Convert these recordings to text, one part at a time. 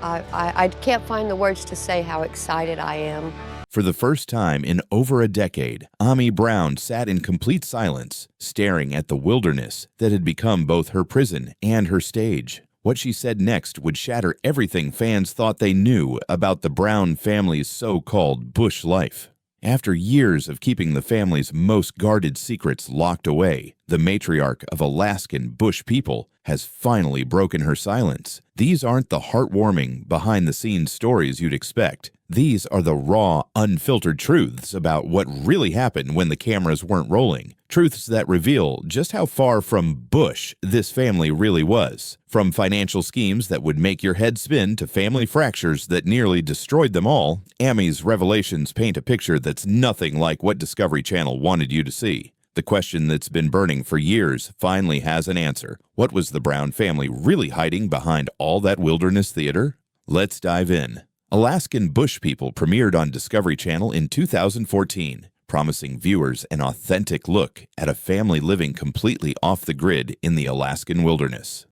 I can't find the words to say how excited I am. For the first time in over a decade, Ami Brown sat in complete silence, staring at the wilderness that had become both her prison and her stage. What she said next would shatter everything fans thought they knew about the Brown family's so-called bush life. After years of keeping the family's most guarded secrets locked away, the matriarch of Alaskan Bush People has finally broken her silence. These aren't the heartwarming, behind-the-scenes stories you'd expect. These are the raw, unfiltered truths about what really happened when the cameras weren't rolling. Truths that reveal just how far from bush this family really was. From financial schemes that would make your head spin to family fractures that nearly destroyed them all, Ami's revelations paint a picture that's nothing like what Discovery Channel wanted you to see. The question that's been burning for years finally has an answer. What was the Brown family really hiding behind all that wilderness theater? Let's dive in. Alaskan Bush People premiered on Discovery Channel in 2014, promising viewers an authentic look at a family living completely off the grid in the Alaskan wilderness.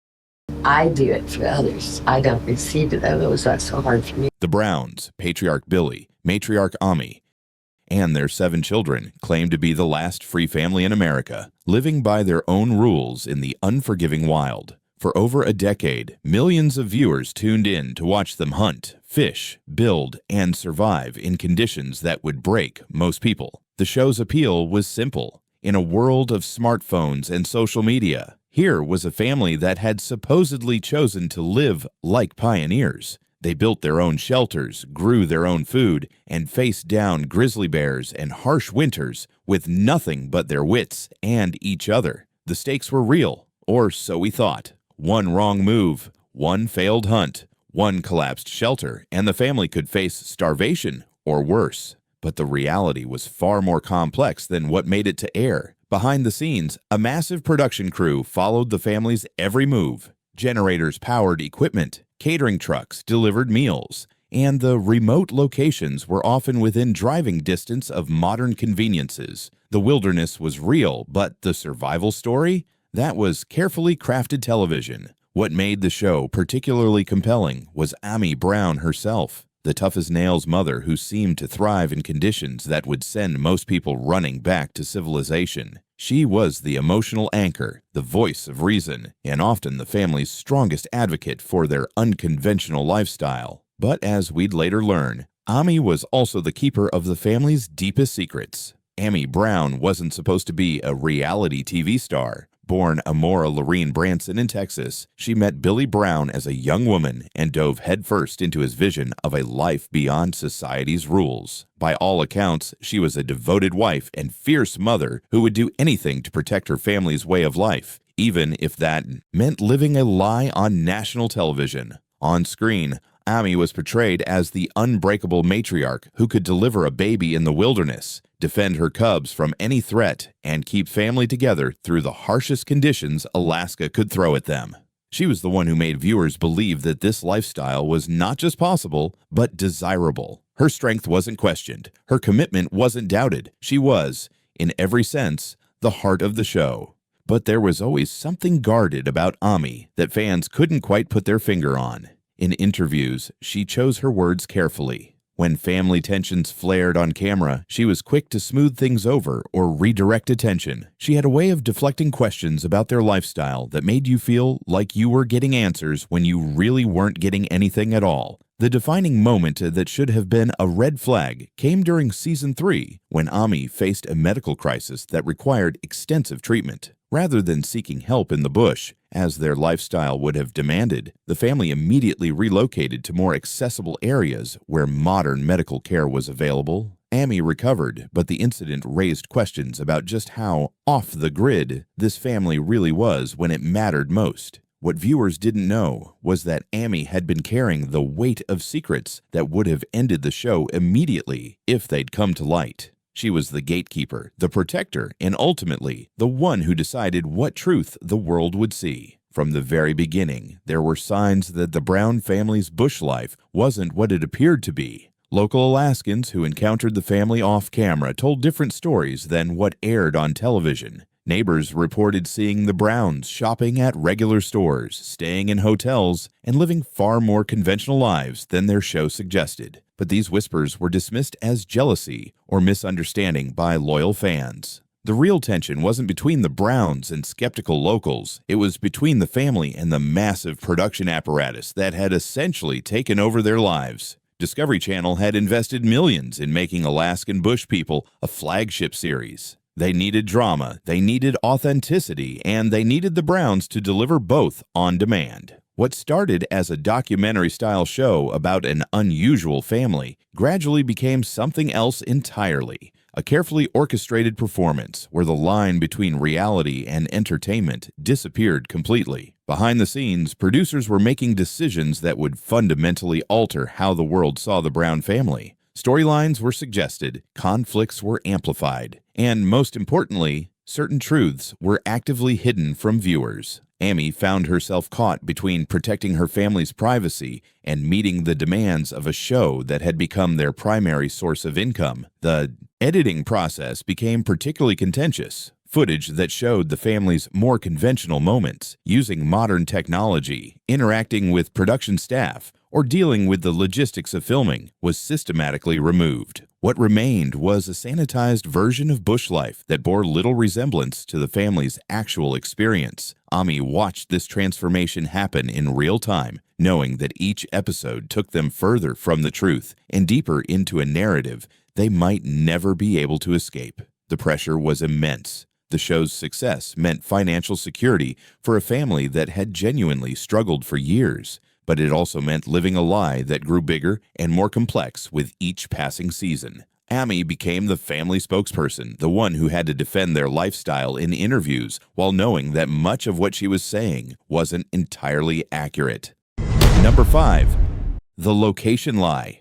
I do it for others. I don't receive it. That was not so hard for me. The Browns, patriarch Billy, matriarch Ami, and their 7 children claim to be the last free family in America, living by their own rules in the unforgiving wild. For over a decade, millions of viewers tuned in to watch them hunt, fish, build, and survive in conditions that would break most people. The show's appeal was simple. In a world of smartphones and social media, here was a family that had supposedly chosen to live like pioneers. They built their own shelters, grew their own food, and faced down grizzly bears and harsh winters with nothing but their wits and each other. The stakes were real, or so we thought. One wrong move, one failed hunt, one collapsed shelter, and the family could face starvation or worse. But the reality was far more complex than what made it to air. Behind the scenes, a massive production crew followed the family's every move. Generators powered equipment, catering trucks delivered meals, and the remote locations were often within driving distance of modern conveniences. The wilderness was real, but the survival story? That was carefully crafted television. What made the show particularly compelling was Ami Brown herself, the tough-as-nails mother who seemed to thrive in conditions that would send most people running back to civilization. She was the emotional anchor, the voice of reason, and often the family's strongest advocate for their unconventional lifestyle. But as we'd later learn, Ami was also the keeper of the family's deepest secrets. Ami Brown wasn't supposed to be a reality TV star. Born Amora Lorene Branson in Texas, she met Billy Brown as a young woman and dove headfirst into his vision of a life beyond society's rules. By all accounts, she was a devoted wife and fierce mother who would do anything to protect her family's way of life, even if that meant living a lie on national television. On screen, Ami was portrayed as the unbreakable matriarch who could deliver a baby in the wilderness, defend her cubs from any threat, and keep family together through the harshest conditions Alaska could throw at them. She was the one who made viewers believe that this lifestyle was not just possible, but desirable. Her strength wasn't questioned. Her commitment wasn't doubted. She was, in every sense, the heart of the show. But there was always something guarded about Ami that fans couldn't quite put their finger on. In interviews, she chose her words carefully. When family tensions flared on camera, she was quick to smooth things over or redirect attention. She had a way of deflecting questions about their lifestyle that made you feel like you were getting answers when you really weren't getting anything at all. The defining moment that should have been a red flag came during Season 3, when Ami faced a medical crisis that required extensive treatment. Rather than seeking help in the bush, as their lifestyle would have demanded, the family immediately relocated to more accessible areas where modern medical care was available. Ami recovered, but the incident raised questions about just how off the grid this family really was when it mattered most. What viewers didn't know was that Ami had been carrying the weight of secrets that would have ended the show immediately if they'd come to light. She was the gatekeeper, the protector, and ultimately, the one who decided what truth the world would see. From the very beginning, there were signs that the Brown family's bush life wasn't what it appeared to be. Local Alaskans who encountered the family off-camera told different stories than what aired on television. Neighbors reported seeing the Browns shopping at regular stores, staying in hotels, and living far more conventional lives than their show suggested. But these whispers were dismissed as jealousy or misunderstanding by loyal fans. The real tension wasn't between the Browns and skeptical locals. It was between the family and the massive production apparatus that had essentially taken over their lives. Discovery Channel had invested millions in making Alaskan Bush People a flagship series. They needed drama, they needed authenticity, and they needed the Browns to deliver both on demand. What started as a documentary-style show about an unusual family gradually became something else entirely. A carefully orchestrated performance where the line between reality and entertainment disappeared completely. Behind the scenes, producers were making decisions that would fundamentally alter how the world saw the Brown family. Storylines were suggested, conflicts were amplified, and most importantly, certain truths were actively hidden from viewers. Amy found herself caught between protecting her family's privacy and meeting the demands of a show that had become their primary source of income. The editing process became particularly contentious. Footage that showed the family's more conventional moments, using modern technology, interacting with production staff, or dealing with the logistics of filming, was systematically removed. What remained was a sanitized version of bush life that bore little resemblance to the family's actual experience. Ami watched this transformation happen in real time, knowing that each episode took them further from the truth and deeper into a narrative they might never be able to escape. The pressure was immense. The show's success meant financial security for a family that had genuinely struggled for years, but it also meant living a lie that grew bigger and more complex with each passing season. Amy became the family spokesperson, the one who had to defend their lifestyle in interviews while knowing that much of what she was saying wasn't entirely accurate. Number 5. The location lie.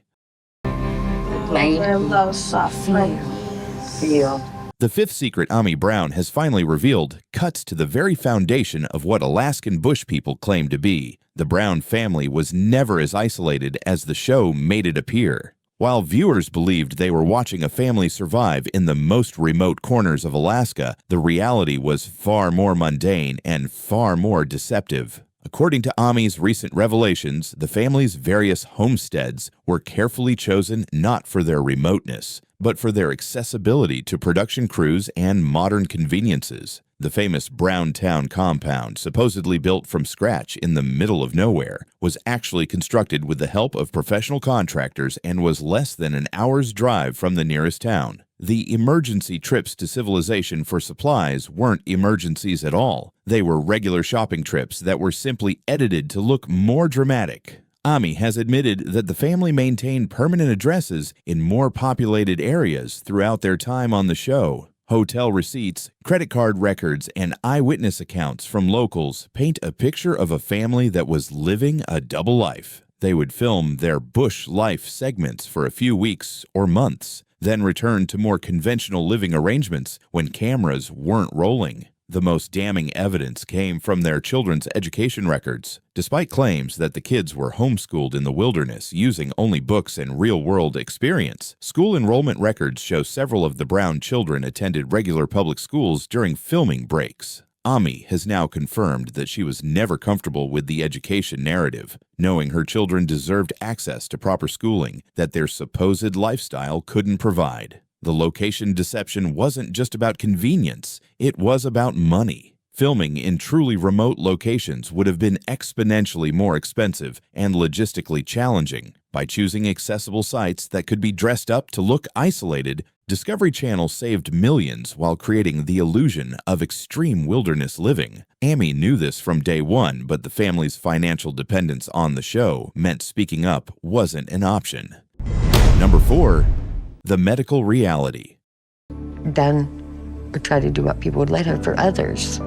The fifth secret Ami Brown has finally revealed cuts to the very foundation of what Alaskan Bush People claim to be. The Brown family was never as isolated as the show made it appear. While viewers believed they were watching a family survive in the most remote corners of Alaska, the reality was far more mundane and far more deceptive. According to Ami's recent revelations, the family's various homesteads were carefully chosen not for their remoteness, but for their accessibility to production crews and modern conveniences. The famous Brown Town compound, supposedly built from scratch in the middle of nowhere, was actually constructed with the help of professional contractors and was less than an hour's drive from the nearest town. The emergency trips to civilization for supplies weren't emergencies at all. They were regular shopping trips that were simply edited to look more dramatic. Ami has admitted that the family maintained permanent addresses in more populated areas throughout their time on the show. Hotel receipts, credit card records, and eyewitness accounts from locals paint a picture of a family that was living a double life. They would film their bush life segments for a few weeks or months, then return to more conventional living arrangements when cameras weren't rolling. The most damning evidence came from their children's education records. Despite claims that the kids were homeschooled in the wilderness using only books and real-world experience, school enrollment records show several of the Brown children attended regular public schools during filming breaks. Ami has now confirmed that she was never comfortable with the education narrative, knowing her children deserved access to proper schooling that their supposed lifestyle couldn't provide. The location deception wasn't just about convenience, it was about money. Filming in truly remote locations would have been exponentially more expensive and logistically challenging. By choosing accessible sites that could be dressed up to look isolated, Discovery Channel saved millions while creating the illusion of extreme wilderness living. Amy knew this from day one, but the family's financial dependence on the show meant speaking up wasn't an option. Number 4. The medical reality. Then we try to do what people would let her for others.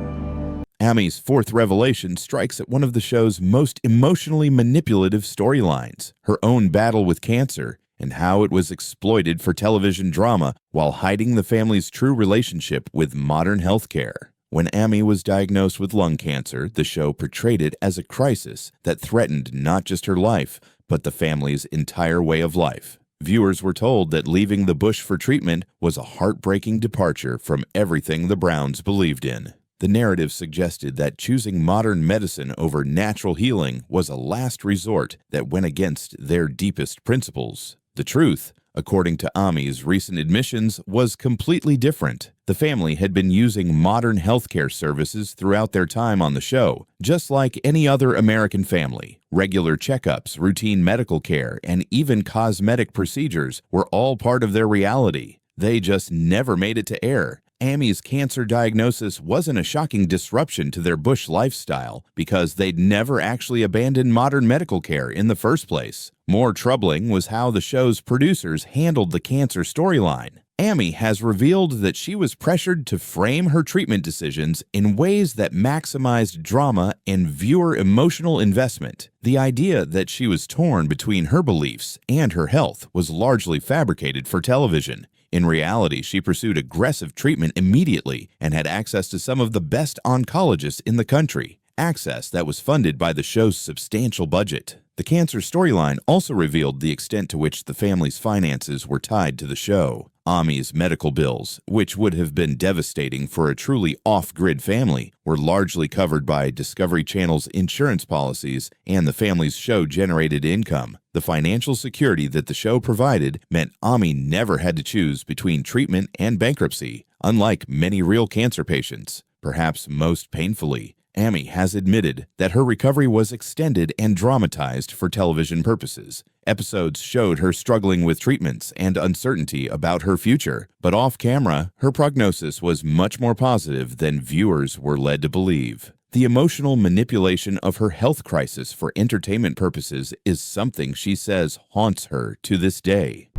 Ami's fourth revelation strikes at one of the show's most emotionally manipulative storylines, her own battle with cancer and how it was exploited for television drama while hiding the family's true relationship with modern healthcare. When Ami was diagnosed with lung cancer, the show portrayed it as a crisis that threatened not just her life, but the family's entire way of life. Viewers were told that leaving the bush for treatment was a heartbreaking departure from everything the Browns believed in. The narrative suggested that choosing modern medicine over natural healing was a last resort that went against their deepest principles. The truth, according to Ami's recent admissions, was completely different. The family had been using modern healthcare services throughout their time on the show, just like any other American family. Regular checkups, routine medical care, and even cosmetic procedures were all part of their reality. They just never made it to air. Ami's cancer diagnosis wasn't a shocking disruption to their bush lifestyle because they'd never actually abandoned modern medical care in the first place. More troubling was how the show's producers handled the cancer storyline. Ami has revealed that she was pressured to frame her treatment decisions in ways that maximized drama and viewer emotional investment. The idea that she was torn between her beliefs and her health was largely fabricated for television. In reality, she pursued aggressive treatment immediately and had access to some of the best oncologists in the country, access that was funded by the show's substantial budget. The cancer storyline also revealed the extent to which the family's finances were tied to the show. Ami's medical bills, which would have been devastating for a truly off-grid family, were largely covered by Discovery Channel's insurance policies and the family's show-generated income. The financial security that the show provided meant Ami never had to choose between treatment and bankruptcy, unlike many real cancer patients. Perhaps most painfully, Ami has admitted that her recovery was extended and dramatized for television purposes. Episodes showed her struggling with treatments and uncertainty about her future, but off-camera, her prognosis was much more positive than viewers were led to believe. The emotional manipulation of her health crisis for entertainment purposes is something she says haunts her to this day.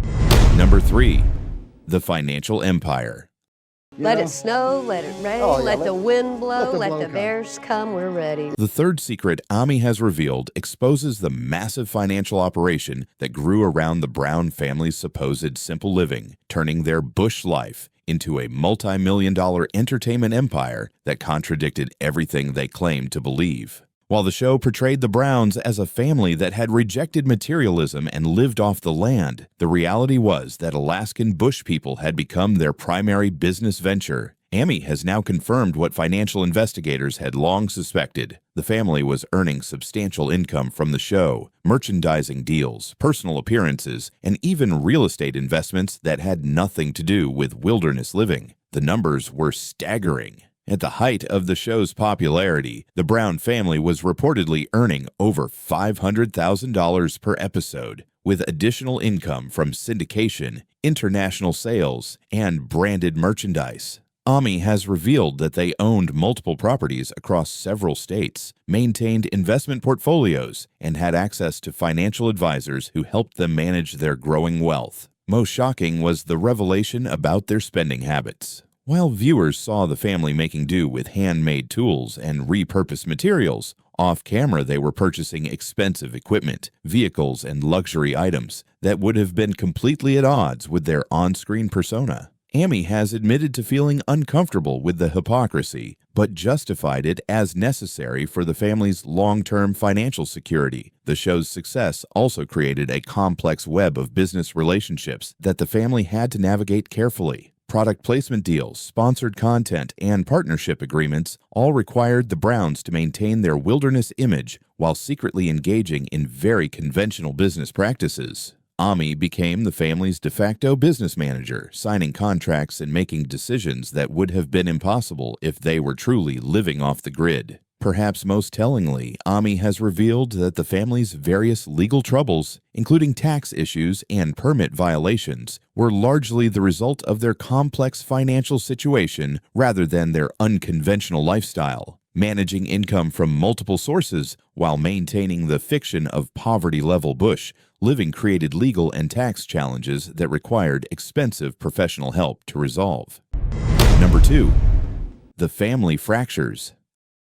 Number 3. The Financial Empire. Let it snow, let it rain, let the wind blow, let the come. bears come, we're ready. The third secret Ami has revealed exposes the massive financial operation that grew around the Brown family's supposed simple living, turning their bush life into a multi-million-dollar entertainment empire that contradicted everything they claimed to believe. While the show portrayed the Browns as a family that had rejected materialism and lived off the land, the reality was that Alaskan Bush People had become their primary business venture. Ami has now confirmed what financial investigators had long suspected. The family was earning substantial income from the show, merchandising deals, personal appearances, and even real estate investments that had nothing to do with wilderness living. The numbers were staggering. At the height of the show's popularity, the Brown family was reportedly earning over $500,000 per episode, with additional income from syndication, international sales, and branded merchandise. Ami has revealed that they owned multiple properties across several states, maintained investment portfolios, and had access to financial advisors who helped them manage their growing wealth. Most shocking was the revelation about their spending habits. While viewers saw the family making do with handmade tools and repurposed materials, off-camera they were purchasing expensive equipment, vehicles, and luxury items that would have been completely at odds with their on-screen persona. Ami has admitted to feeling uncomfortable with the hypocrisy, but justified it as necessary for the family's long-term financial security. The show's success also created a complex web of business relationships that the family had to navigate carefully. Product placement deals, sponsored content, and partnership agreements all required the Browns to maintain their wilderness image while secretly engaging in very conventional business practices. Ami became the family's de facto business manager, signing contracts and making decisions that would have been impossible if they were truly living off the grid. Perhaps most tellingly, Ami has revealed that the family's various legal troubles, including tax issues and permit violations, were largely the result of their complex financial situation rather than their unconventional lifestyle. Managing income from multiple sources while maintaining the fiction of poverty-level bush living created legal and tax challenges that required expensive professional help to resolve. Number 2. The family fractures.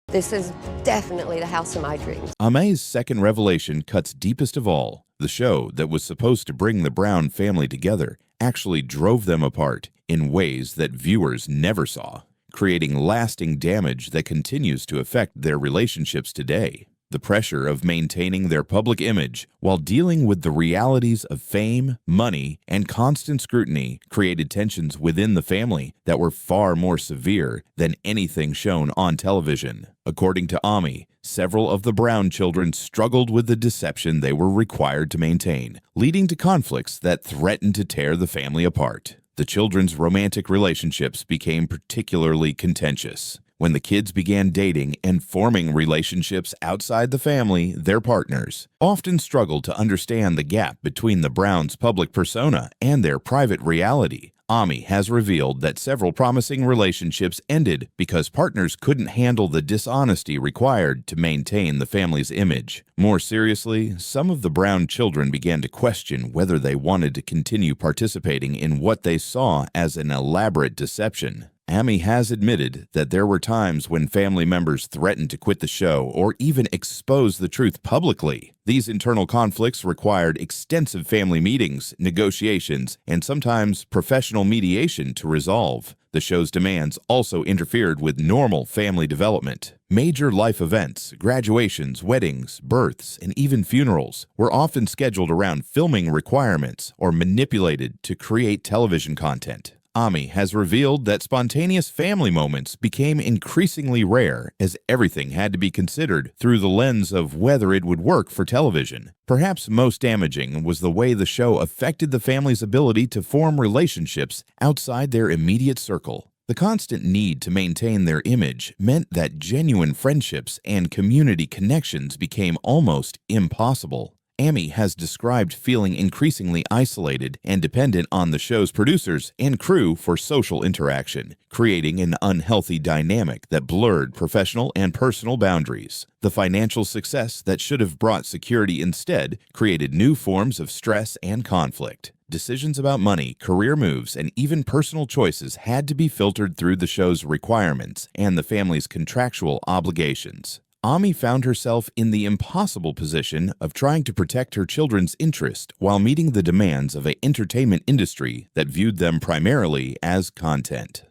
This is definitely the house of my dreams. Ami's second revelation cuts deepest of all. The show that was supposed to bring the Brown family together actually drove them apart in ways that viewers never saw, creating lasting damage that continues to affect their relationships today. The pressure of maintaining their public image while dealing with the realities of fame, money, and constant scrutiny created tensions within the family that were far more severe than anything shown on television. According to Ami, several of the Brown children struggled with the deception they were required to maintain, leading to conflicts that threatened to tear the family apart. The children's romantic relationships became particularly contentious. When the kids began dating and forming relationships outside the family, their partners often struggled to understand the gap between the Browns' public persona and their private reality. Ami has revealed that several promising relationships ended because partners couldn't handle the dishonesty required to maintain the family's image. More seriously, some of the Brown children began to question whether they wanted to continue participating in what they saw as an elaborate deception. Ami has admitted that there were times when family members threatened to quit the show or even expose the truth publicly. These internal conflicts required extensive family meetings, negotiations, and sometimes professional mediation to resolve. The show's demands also interfered with normal family development. Major life events, graduations, weddings, births, and even funerals were often scheduled around filming requirements or manipulated to create television content. Ami has revealed that spontaneous family moments became increasingly rare as everything had to be considered through the lens of whether it would work for television. Perhaps most damaging was the way the show affected the family's ability to form relationships outside their immediate circle. The constant need to maintain their image meant that genuine friendships and community connections became almost impossible. Ami has described feeling increasingly isolated and dependent on the show's producers and crew for social interaction, creating an unhealthy dynamic that blurred professional and personal boundaries. The financial success that should have brought security instead created new forms of stress and conflict. Decisions about money, career moves, and even personal choices had to be filtered through the show's requirements and the family's contractual obligations. Ami found herself in the impossible position of trying to protect her children's interest while meeting the demands of an entertainment industry that viewed them primarily as content.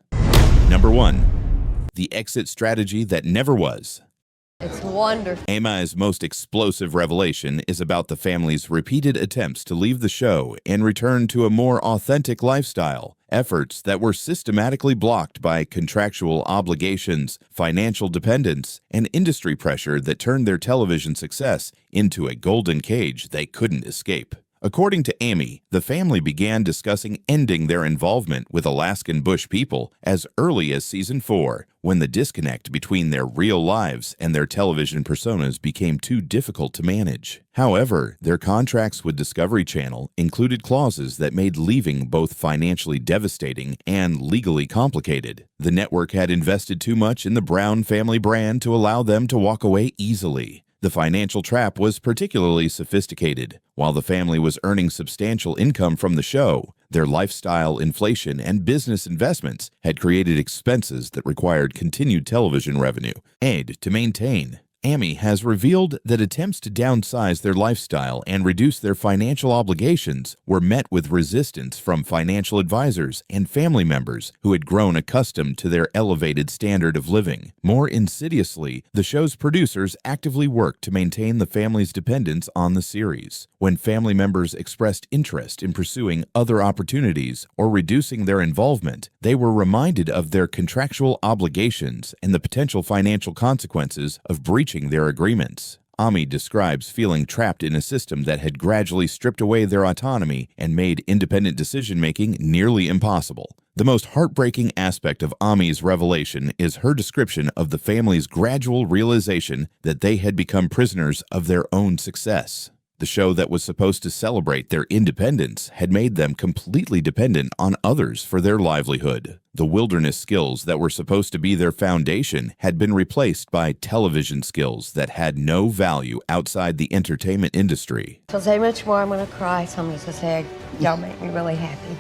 Number 1. The exit strategy that never was. It's wonderful. Ami's most explosive revelation is about the family's repeated attempts to leave the show and return to a more authentic lifestyle, efforts that were systematically blocked by contractual obligations, financial dependence, and industry pressure that turned their television success into a golden cage they couldn't escape. According to Ami, the family began discussing ending their involvement with Alaskan Bush People as early as season 4, when the disconnect between their real lives and their television personas became too difficult to manage. However, their contracts with Discovery Channel included clauses that made leaving both financially devastating and legally complicated. The network had invested too much in the Brown family brand to allow them to walk away easily. The financial trap was particularly sophisticated. While the family was earning substantial income from the show, their lifestyle, inflation, and business investments had created expenses that required continued television revenue and to maintain. Ami has revealed that attempts to downsize their lifestyle and reduce their financial obligations were met with resistance from financial advisors and family members who had grown accustomed to their elevated standard of living. More insidiously, the show's producers actively worked to maintain the family's dependence on the series. When family members expressed interest in pursuing other opportunities or reducing their involvement, they were reminded of their contractual obligations and the potential financial consequences of breaching their agreements. Ami describes feeling trapped in a system that had gradually stripped away their autonomy and made independent decision-making nearly impossible. The most heartbreaking aspect of Ami's revelation is her description of the family's gradual realization that they had become prisoners of their own success. The show that was supposed to celebrate their independence had made them completely dependent on others for their livelihood. The wilderness skills that were supposed to be their foundation had been replaced by television skills that had no value outside the entertainment industry. If I say much more, I'm going to cry. So I'm going to say, y'all make me really happy.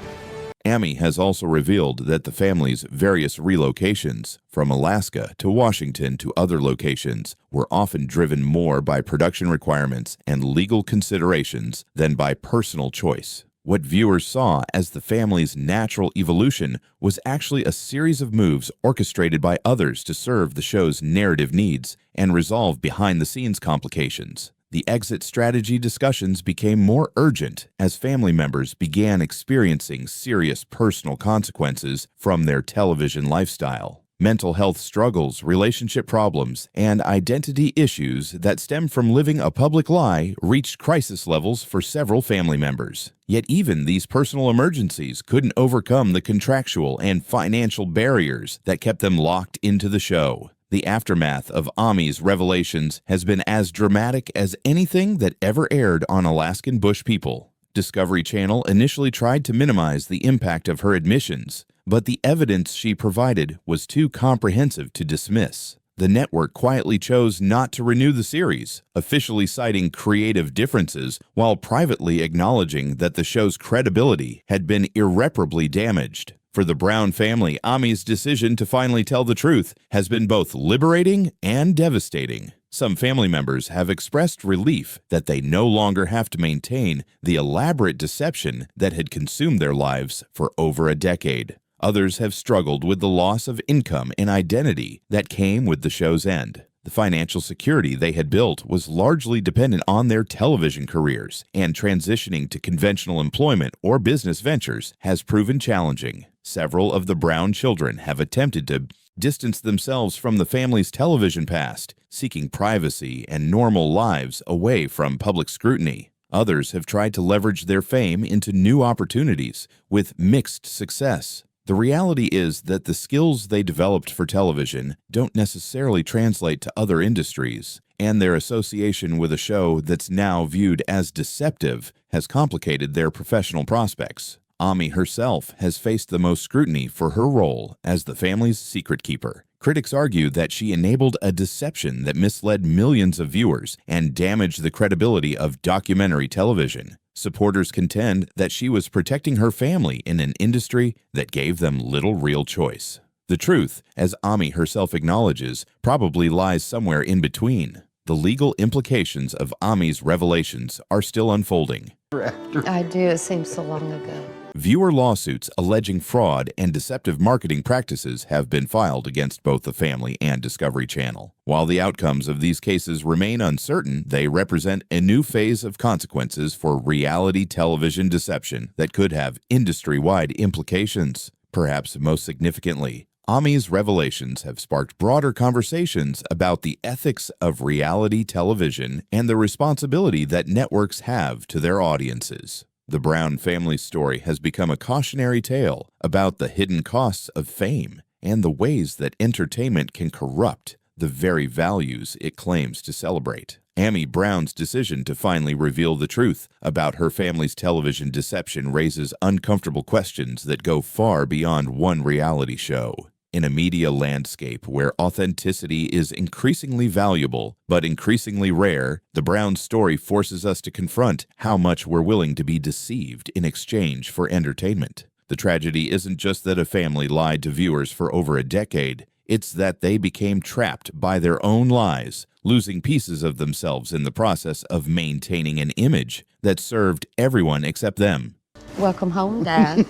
Ami has also revealed that the family's various relocations, from Alaska to Washington to other locations, were often driven more by production requirements and legal considerations than by personal choice. What viewers saw as the family's natural evolution was actually a series of moves orchestrated by others to serve the show's narrative needs and resolve behind-the-scenes complications. The exit strategy discussions became more urgent as family members began experiencing serious personal consequences from their television lifestyle. Mental health struggles, relationship problems, and identity issues that stem from living a public lie reached crisis levels for several family members. Yet even these personal emergencies couldn't overcome the contractual and financial barriers that kept them locked into the show. The aftermath of Ami's revelations has been as dramatic as anything that ever aired on Alaskan Bush People. Discovery Channel initially tried to minimize the impact of her admissions, but the evidence she provided was too comprehensive to dismiss. The network quietly chose not to renew the series, officially citing creative differences while privately acknowledging that the show's credibility had been irreparably damaged. For the Brown family, Ami's decision to finally tell the truth has been both liberating and devastating. Some family members have expressed relief that they no longer have to maintain the elaborate deception that had consumed their lives for over a decade. Others have struggled with the loss of income and identity that came with the show's end. The financial security they had built was largely dependent on their television careers, and transitioning to conventional employment or business ventures has proven challenging. Several of the Brown children have attempted to distance themselves from the family's television past, seeking privacy and normal lives away from public scrutiny. Others have tried to leverage their fame into new opportunities with mixed success. The reality is that the skills they developed for television don't necessarily translate to other industries, and their association with a show that's now viewed as deceptive has complicated their professional prospects. Ami herself has faced the most scrutiny for her role as the family's secret keeper. Critics argue that she enabled a deception that misled millions of viewers and damaged the credibility of documentary television. Supporters contend that she was protecting her family in an industry that gave them little real choice. The truth, as Ami herself acknowledges, probably lies somewhere in between. The legal implications of Ami's revelations are still unfolding. I do. It seems so long ago. Viewer lawsuits alleging fraud and deceptive marketing practices have been filed against both the family and Discovery Channel. While the outcomes of these cases remain uncertain, they represent a new phase of consequences for reality television deception that could have industry-wide implications. Perhaps most significantly, Ami's revelations have sparked broader conversations about the ethics of reality television and the responsibility that networks have to their audiences. The Brown family story has become a cautionary tale about the hidden costs of fame and the ways that entertainment can corrupt the very values it claims to celebrate. Ami Brown's decision to finally reveal the truth about her family's television deception raises uncomfortable questions that go far beyond one reality show. In a media landscape where authenticity is increasingly valuable but increasingly rare, the Brown story forces us to confront how much we're willing to be deceived in exchange for entertainment. The tragedy isn't just that a family lied to viewers for over a decade, it's that they became trapped by their own lies, losing pieces of themselves in the process of maintaining an image that served everyone except them. Welcome home, Dad.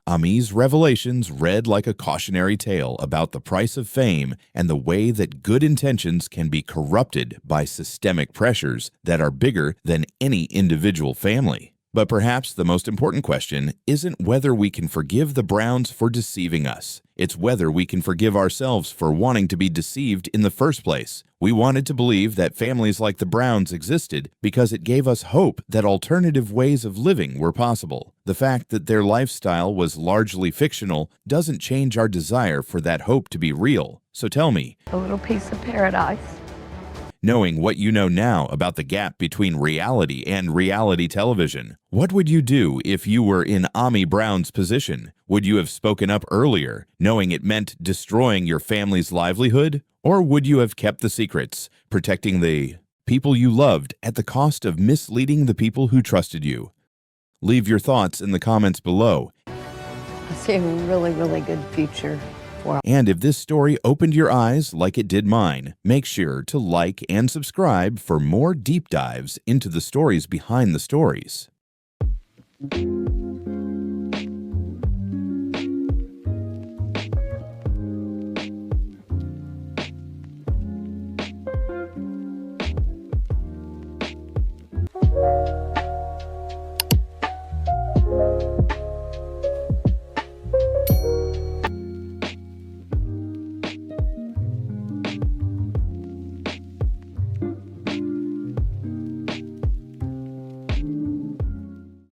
Ami's revelations read like a cautionary tale about the price of fame and the way that good intentions can be corrupted by systemic pressures that are bigger than any individual family. But perhaps the most important question isn't whether we can forgive the Browns for deceiving us. It's whether we can forgive ourselves for wanting to be deceived in the first place. We wanted to believe that families like the Browns existed because it gave us hope that alternative ways of living were possible. The fact that their lifestyle was largely fictional doesn't change our desire for that hope to be real. So tell me, A little piece of paradise. knowing what you know now about the gap between reality and reality television, what would you do if you were in Ami Brown's position? Would you have spoken up earlier, knowing it meant destroying your family's livelihood? Or would you have kept the secrets, protecting the people you loved at the cost of misleading the people who trusted you? Leave your thoughts in the comments below. I see a really, really good future for And if this story opened your eyes like it did mine, make sure to like and subscribe for more deep dives into the stories behind the stories.